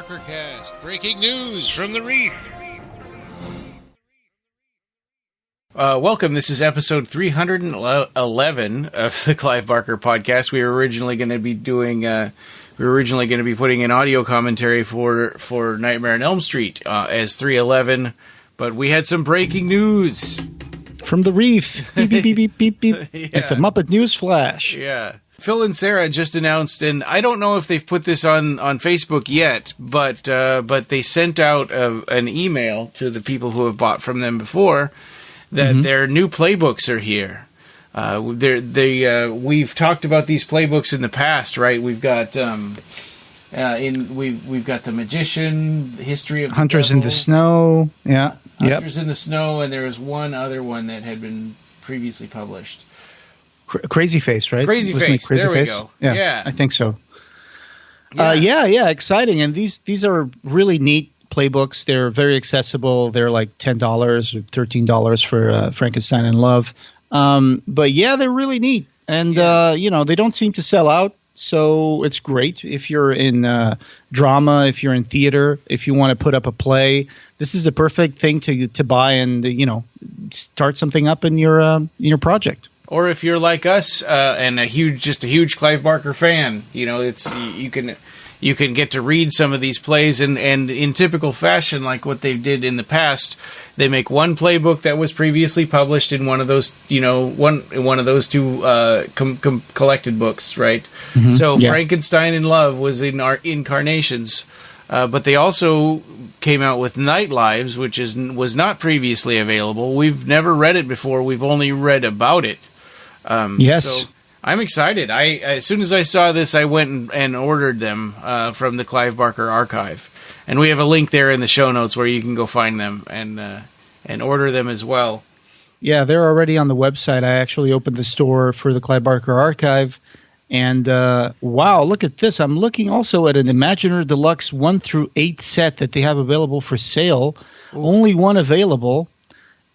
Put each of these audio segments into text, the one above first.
BarkerCast. Breaking news from the Reef. Welcome. This is episode 311 of the Clive Barker podcast. We were originally going to be putting an audio commentary for Nightmare on Elm Street as 311, but we had some breaking news from the Reef. Beep beep beep beep beep beep. Yeah. It's a Muppet News flash. Yeah. Phil and Sarah just announced, and I don't know if they've put this on Facebook yet, but they sent out an email to the people who have bought from them before that their new playbooks are here. We've talked about these playbooks in the past, right? We've got we've got the Magician, History of the Hunters Devil, in the Snow, yeah, Hunters in the Snow, and there was one other one that had been previously published. Crazy Face, right? Crazy Face. There we go. Yeah, I think so. Yeah, exciting. And these are really neat playbooks. They're very accessible. They're like $10 or $13 for Frankenstein in Love. But yeah, they're really neat. And they don't seem to sell out. So it's great if you're in drama, if you're in theater, if you want to put up a play. This is a perfect thing to buy and start something up in your project. Or if you're like us and a huge Clive Barker fan, you can get to read some of these plays and in typical fashion, like what they did in the past, they make one playbook that was previously published in one of those, one of those two collected books, right? Mm-hmm. So yeah. Frankenstein in Love was in our Incarnations, but they also came out with Nightlives, which was not previously available. We've never read it before. We've only read about it. Yes. So I'm excited. As soon as I saw this, I went and ordered them from the Clive Barker archive, and we have a link there in the show notes where you can go find them and order them as well. Yeah, they're already on the website. I actually opened the store for the Clive Barker archive, and wow, look at this! I'm looking also at an Imagineer Deluxe 1 through 8 set that they have available for sale. Ooh. Only one available.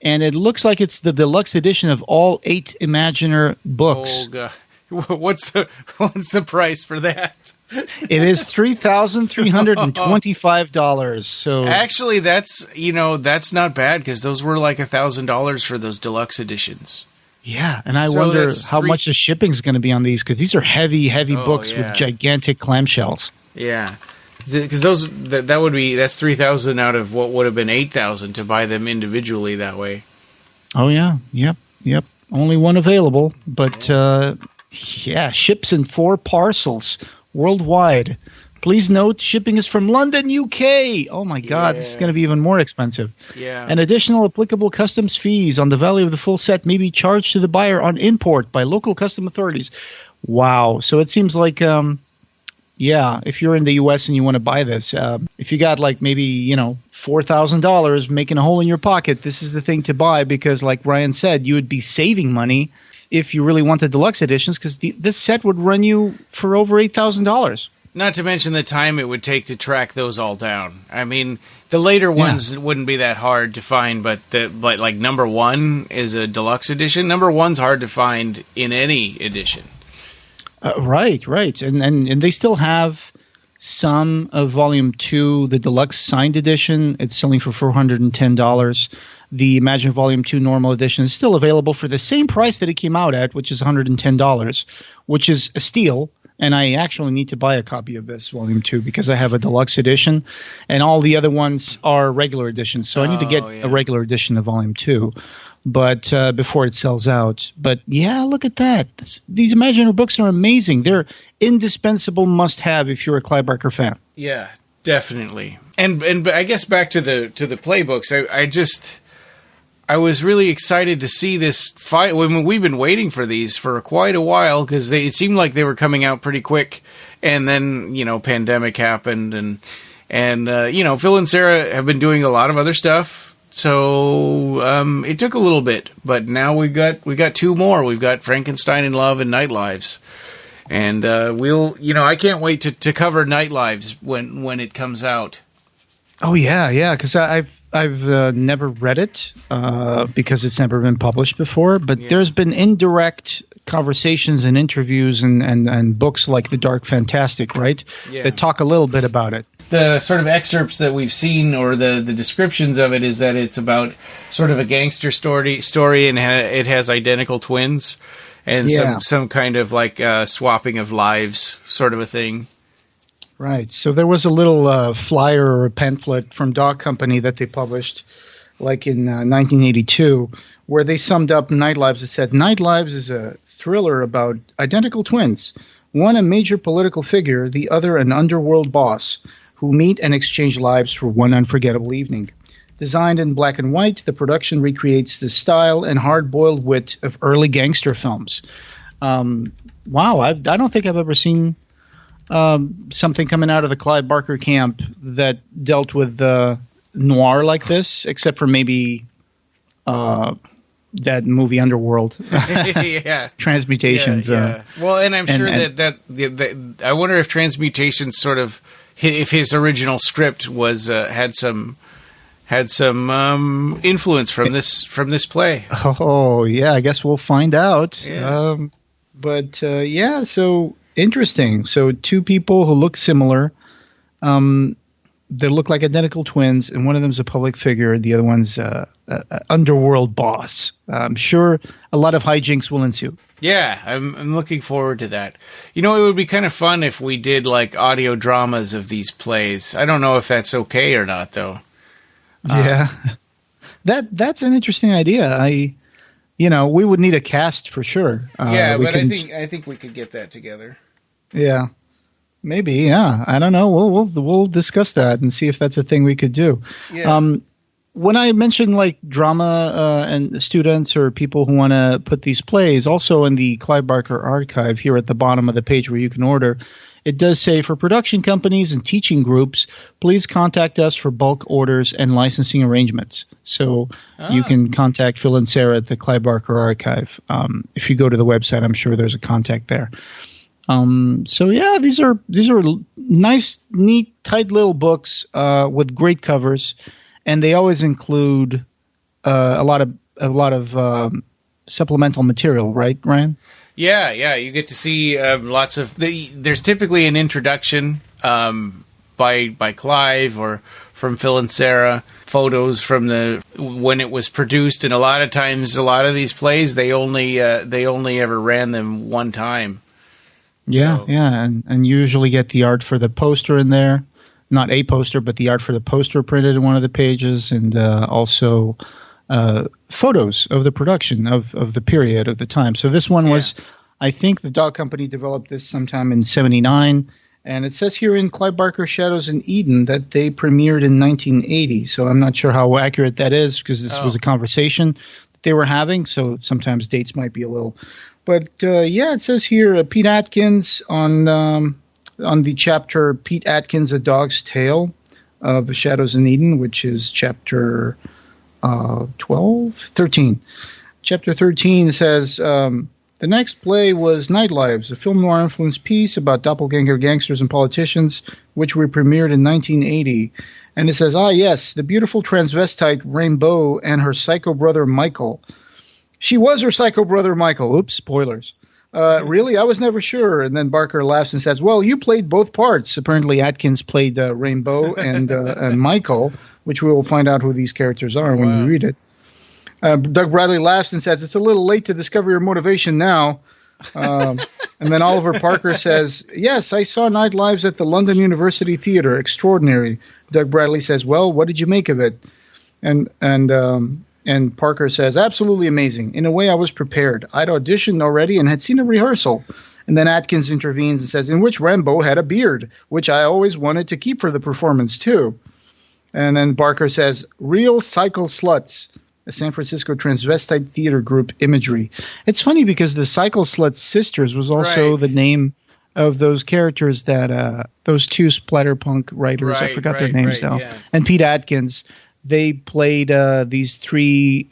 And it looks like it's the deluxe edition of all 8 Imagineer books. Oh God! What's the price for that? It is $3,325. So actually, that's not bad because those were like $1,000 for those deluxe editions. Yeah, and I wonder how much the shipping is going to be on these because these are heavy books with gigantic clamshells. Yeah. Because that's $3,000 out of what would have been $8,000 to buy them individually that way. Oh yeah, yep. Only one available, but ships in 4 parcels worldwide. Please note, shipping is from London, UK. Oh my God, this is going to be even more expensive. Yeah. And additional applicable customs fees on the value of the full set may be charged to the buyer on import by local custom authorities. Wow. So it seems like. If you're in the U.S. and you want to buy this, if you got like maybe, $4,000 making a hole in your pocket, this is the thing to buy because like Ryan said, you would be saving money if you really want the deluxe editions because this set would run you for over $8,000. Not to mention the time it would take to track those all down. I mean, the later ones wouldn't be that hard to find, but like number 1 is a deluxe edition. Number 1's hard to find in any edition. Right. And they still have some of Volume 2, the deluxe signed edition. It's selling for $410. The Imagine Volume 2 normal edition is still available for the same price that it came out at, which is $110, which is a steal. And I actually need to buy a copy of this Volume 2 because I have a deluxe edition, and all the other ones are regular editions. So I need to get a regular edition of Volume 2. But before it sells out. But yeah, look at that. These Imagineer books are amazing. They're indispensable must-have if you're a Clive Barker fan. Yeah, definitely. And I guess back to the playbooks, I was really excited to see this fight. I mean, we've been waiting for these for quite a while because it seemed like they were coming out pretty quick, and then pandemic happened, and Phil and Sarah have been doing a lot of other stuff. So it took a little bit, but now we got 2 more. We've got Frankenstein in Love and Nightlives, and I can't wait to cover Nightlives when it comes out. Oh yeah, because I've never read it because it's never been published before. But there's been indirect conversations and interviews and books like The Dark Fantastic, right? Yeah. That talk a little bit about it. the sort of excerpts that we've seen or the descriptions of it is that it's about sort of a gangster story and it has identical twins and some kind of like swapping of lives sort of a thing. Right. So there was a little flyer or a pamphlet from Dog Company that they published like in 1982 where they summed up Nightlives. It said, Nightlives is a thriller about identical twins, one a major political figure, the other an underworld boss, who meet and exchange lives for one unforgettable evening. Designed in black and white, the production recreates the style and hard-boiled wit of early gangster films. Wow, I don't think I've ever seen something coming out of the Clive Barker camp that dealt with noir like this, except for maybe that movie Underworld. Transmutations. Yeah. Well, and I'm sure that I wonder if Transmutations sort of, if his original script was had some influence from this play. Oh yeah, I guess we'll find out. Yeah. So interesting. So two people who look similar, they look like identical twins, and one of them's a public figure, and the other one's an underworld boss. I'm sure a lot of hijinks will ensue. Yeah, I'm looking forward to that. You know, it would be kind of fun if we did like audio dramas of these plays. I don't know if that's okay or not, though. Yeah, that's an interesting idea. We would need a cast for sure. I think we could get that together. Yeah, maybe. Yeah, I don't know. We'll discuss that and see if that's a thing we could do. Yeah. When I mentioned like drama and students or people who want to put these plays, also in the Clive Barker archive here at the bottom of the page where you can order, it does say for production companies and teaching groups, please contact us for bulk orders and licensing arrangements. So you can contact Phil and Sarah at the Clive Barker archive. If you go to the website, I'm sure there's a contact there. These are nice, neat, tight little books with great covers. And they always include a lot of supplemental material, right, Ryan? Yeah. You get to see lots of. There's typically an introduction by Clive or from Phil and Sarah. Photos from when it was produced, and a lot of times, a lot of these plays they only ever ran them one time. Yeah, and you usually get the art for the poster in there. Not a poster, but the art for the poster printed in one of the pages, and also photos of the production of the period of the time. So this one was, I think the Dog Company developed this sometime in 1979, and it says here in Clive Barker Shadows in Eden that they premiered in 1980. So I'm not sure how accurate that is because this was a conversation that they were having, so sometimes dates might be a little. But it says here Pete Atkins on the chapter Pete Atkins, A Dog's Tale of the Shadows in Eden, which is chapter 13. Chapter 13 says, the next play was Nightlives, a film noir influenced piece about doppelganger gangsters and politicians, which we premiered in 1980. And it says, yes, the beautiful transvestite Rainbow and her psycho brother Michael. She was her psycho brother Michael. Oops, spoilers. Really? I was never sure. And then Barker laughs and says, well, you played both parts. Apparently Atkins played Rainbow and Michael, which we will find out who these characters are when we read it. Doug Bradley laughs and says, it's a little late to discover your motivation now. And then Oliver Parker says, yes, I saw Nightlives at the London University Theatre. Extraordinary. Doug Bradley says, well, what did you make of it? And Parker says, absolutely amazing. In a way, I was prepared. I'd auditioned already and had seen a rehearsal. And then Atkins intervenes and says, in which Rambo had a beard, which I always wanted to keep for the performance, too. And then Barker says, real cycle sluts, a San Francisco transvestite theater group imagery. It's funny because the Cycle Sluts Sisters was also the name of those characters that those two splatterpunk writers, I forgot their names now, and Pete Atkins. They played these three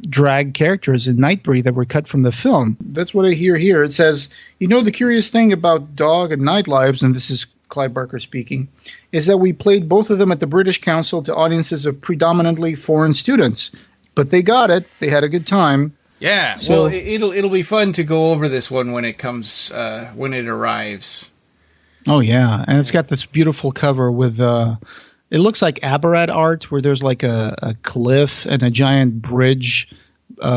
drag characters in Nightbreed that were cut from the film. That's what I hear here. It says, the curious thing about Dog and Nightlives, and this is Clive Barker speaking, is that we played both of them at the British Council to audiences of predominantly foreign students. But they got it. They had a good time. Yeah. So, well, it'll be fun to go over this one when it comes when it arrives. Oh yeah, and it's got this beautiful cover with it looks like Aberrat art, where there's like a cliff and a giant bridge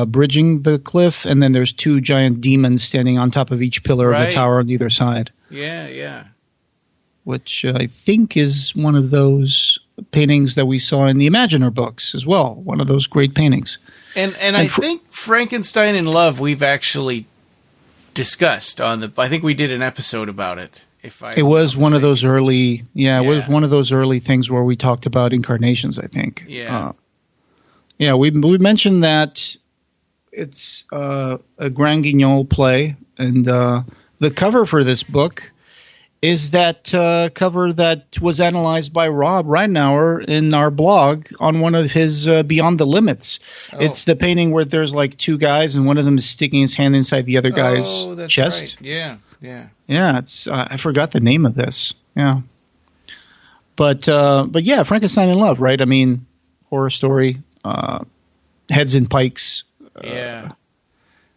bridging the cliff, and then there's two giant demons standing on top of each pillar of the tower on either side. Yeah. Which I think is one of those paintings that we saw in the Imaginer books as well. One of those great paintings. And I think Frankenstein in Love we've actually discussed on the. I think we did an episode about it. It was one of those early, it was one of those early things where we talked about Incarnations, I think. Yeah. We mentioned that it's a Grand Guignol play, and the cover for this book is that cover that was analyzed by Rob Ridenour in our blog on one of his Beyond the Limits. Oh. It's the painting where there's like two guys, and one of them is sticking his hand inside the other guy's chest. Right. Yeah, it's I forgot the name of this. Yeah. But yeah, Frankenstein in Love, right? I mean, horror story, heads and pikes. Yeah.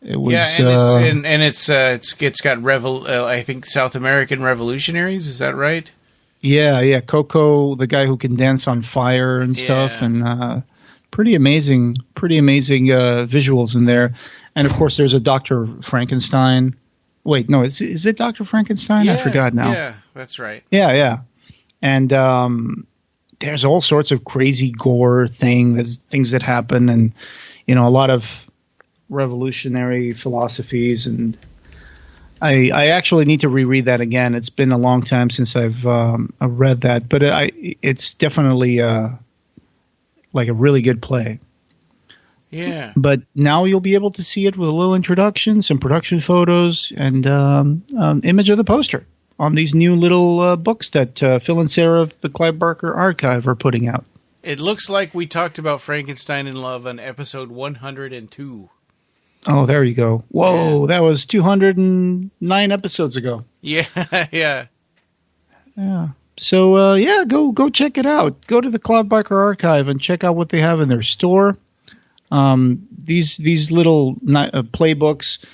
It was it's got I think South American revolutionaries, is that right? Yeah, Coco, the guy who can dance on fire and stuff, and pretty amazing visuals in there. And of course there's a Dr. Frankenstein. Wait, no, is it Dr. Frankenstein? I forgot now. Yeah, that's right. Yeah. And there's all sorts of crazy gore things that happen, and a lot of revolutionary philosophies. And I actually need to reread that again. It's been a long time since I've read that, but it's definitely like a really good play. Yeah. But now you'll be able to see it with a little introduction, some production photos, and image of the poster on these new little books that Phil and Sarah of the Clive Barker Archive are putting out. It looks like we talked about Frankenstein in Love on episode 102. Oh, there you go. Whoa, That was 209 episodes ago. Yeah. So, go check it out. Go to the Clive Barker Archive and check out what they have in their store. These little playbooks,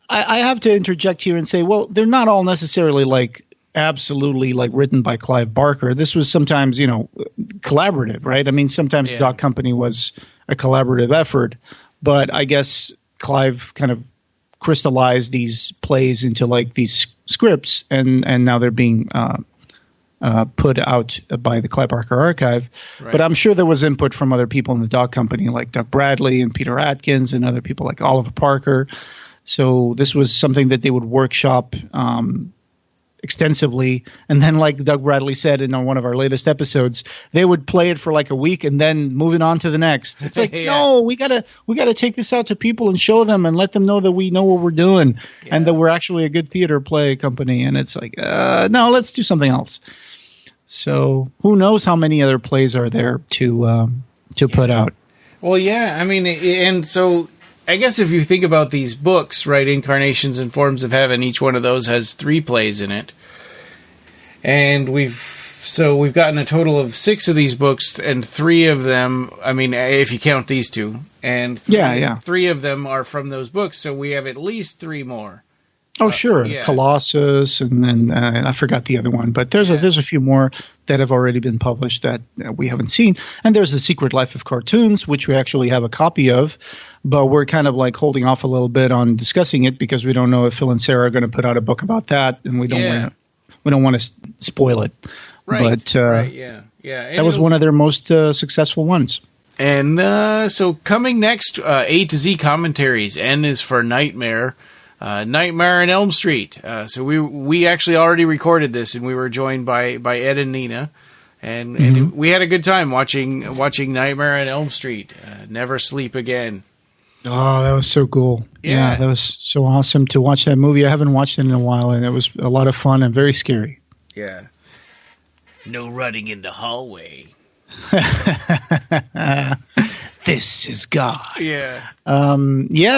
I have to interject here and say, well, they're not all necessarily like absolutely like written by Clive Barker. This was sometimes, collaborative, right? I mean, sometimes Dog Company was a collaborative effort, but I guess Clive kind of crystallized these plays into like these scripts, and now they're being put out by the Clive Barker Archive. Right. But I'm sure there was input from other people in the Dog Company, like Doug Bradley and Peter Atkins and other people like Oliver Parker. So this was something that they would workshop extensively. And then, like Doug Bradley said in one of our latest episodes, they would play it for like a week and then moving on to the next. It's like, no, we gotta take this out to people and show them and let them know that we know what we're doing and that we're actually a good theater play company. And it's like, no, let's do something else. So who knows how many other plays are there to put out? Well, yeah, I mean, and so I guess if you think about these books, right, Incarnations and Forms of Heaven, each one of those has 3 plays in it. And we've gotten a total of 6 of these books, and 3 of them, I mean, if you count these 2, and 3 of them are from those books, so we have at least 3 more. Oh, sure. Yeah. Colossus, and then I forgot the other one. But there's a few more that have already been published that we haven't seen. And there's The Secret Life of Cartoons, which we actually have a copy of. But we're kind of like holding off a little bit on discussing it because we don't know if Phil and Sarah are going to put out a book about that. And we don't want to spoil it. Right. But that was one of their most successful ones. And so coming next, A to Z Commentaries. N is for Nightmare. Nightmare on Elm Street. So we actually already recorded this, and we were joined by Ed and Nina, and we had a good time watching Nightmare on Elm Street. Never Sleep Again. Oh, that was so cool. Yeah, that was so awesome to watch that movie. I haven't watched it in a while, and it was a lot of fun and very scary. Yeah. No running in the hallway. This is God. Yeah.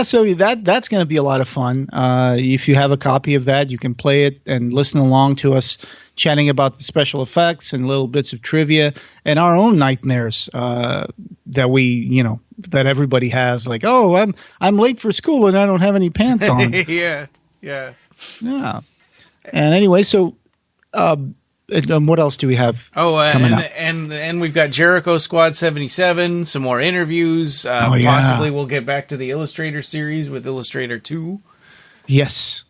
So that's going to be a lot of fun. If you have a copy of that, you can play it and listen along to us chatting about the special effects and little bits of trivia and our own nightmares that we, that everybody has. Like, oh, I'm late for school and I don't have any pants on. Yeah. And anyway, so And what else do we have coming up? And we've got Jericho Squad 77, some more interviews. Possibly we'll get back to the Illustrator series with Illustrator II. Yes.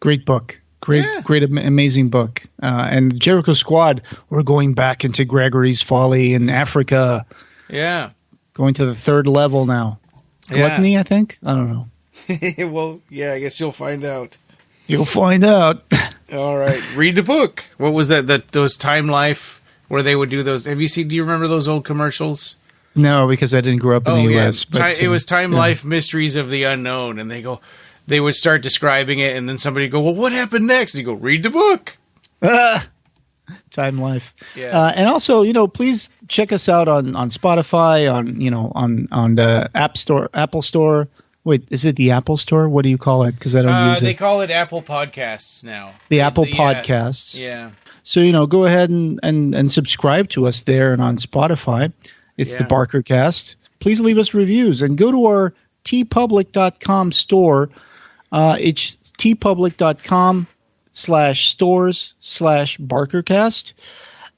Great book. Great, amazing book. And Jericho Squad, we're going back into Gregory's Folly in Africa. Yeah. Going to the 3rd level now. Gluttony, I think? I don't know. Well, yeah, I guess you'll find out. You'll find out. All right. Read the book. What was that? Those Time Life where they would do those. Do you remember those old commercials? No, because I didn't grow up in the U.S. But, it was Time Life Mysteries of the Unknown. And they would start describing it. And then somebody would go, well, what happened next? And you go, read the book. Time Life. Yeah. And also, please check us out on Spotify, on the App Store, Apple Store. Wait, is it the Apple Store? What do you call it? Because I don't use it. They call it Apple Podcasts now. The Apple Podcasts. Yeah. So, go ahead and subscribe to us there and on Spotify. It's the BarkerCast. Please leave us reviews and go to our tpublic.com store. It's tpublic.com/stores/BarkerCast.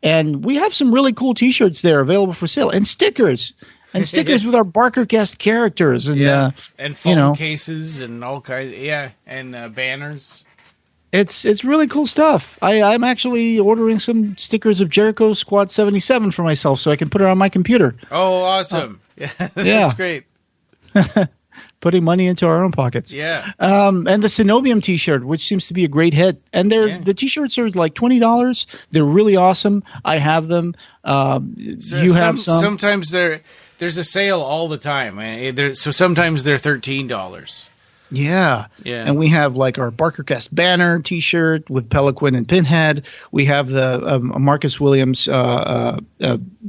And we have some really cool T-shirts there available for sale and stickers. And stickers with our BarkerCast characters. And phone cases and all kinds. And banners. It's really cool stuff. I'm actually ordering some stickers of Jericho Squad 77 for myself so I can put it on my computer. Oh, awesome. That's great. Putting money into our own pockets. Yeah. And the Cenobium T-shirt, which seems to be a great hit. And the T-shirts are like $20. They're really awesome. I have them. You have some. Sometimes there's a sale all the time. So sometimes they're $13. Yeah. And we have like our BarkerCast banner T-shirt with Pelican and Pinhead. We have the Marcus Williams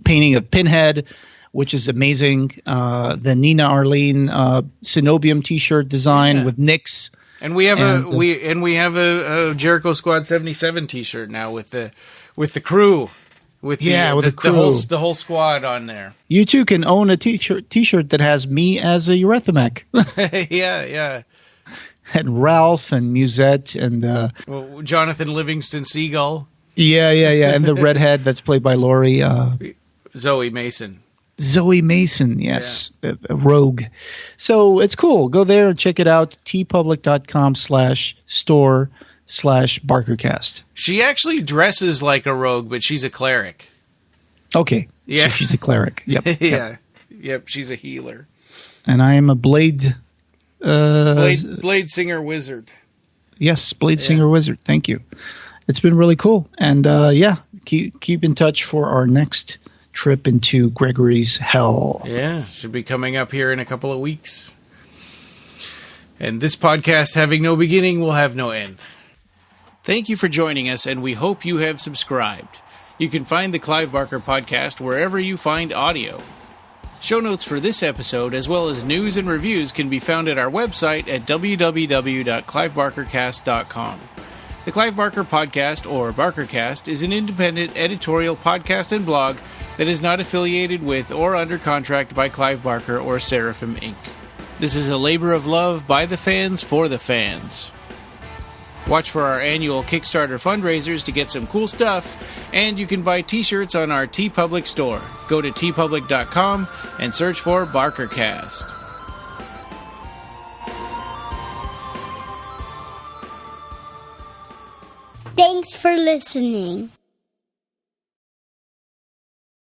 painting of Pinhead, which is amazing. The Nina Arlene Cenobium T-shirt design with Nyx. And we have a Jericho Squad 77 T-shirt now with the crew. With the crew. The whole squad on there. You too can own a T-shirt that has me as a Eurythmic. Yeah. And Ralph and Musette and Jonathan Livingston Seagull. Yeah. And the redhead that's played by Laurie. Zoe Mason. Yes. A rogue. So it's cool. Go there and check it out. tpublic.com/store/BarkerCast. She actually dresses like a rogue, but she's a cleric. Okay. Yeah. So she's a cleric. Yep. Yep. She's a healer. And I am a Blade Singer Wizard. Yes, Blade Singer Wizard. Thank you. It's been really cool. And keep in touch for our next trip into Gregory's Hell. Yeah, should be coming up here in a couple of weeks. And this podcast, having no beginning, will have no end. Thank you for joining us, and we hope you have subscribed. You can find the Clive Barker Podcast wherever you find audio. Show notes for this episode, as well as news and reviews, can be found at our website at www.clivebarkercast.com. The Clive Barker Podcast, or BarkerCast, is an independent editorial podcast and blog that is not affiliated with or under contract by Clive Barker or Seraphim Inc. This is a labor of love by the fans for the fans. Watch for our annual Kickstarter fundraisers to get some cool stuff, and you can buy t-shirts on our TeePublic store. Go to tpublic.com and search for BarkerCast. Thanks for listening.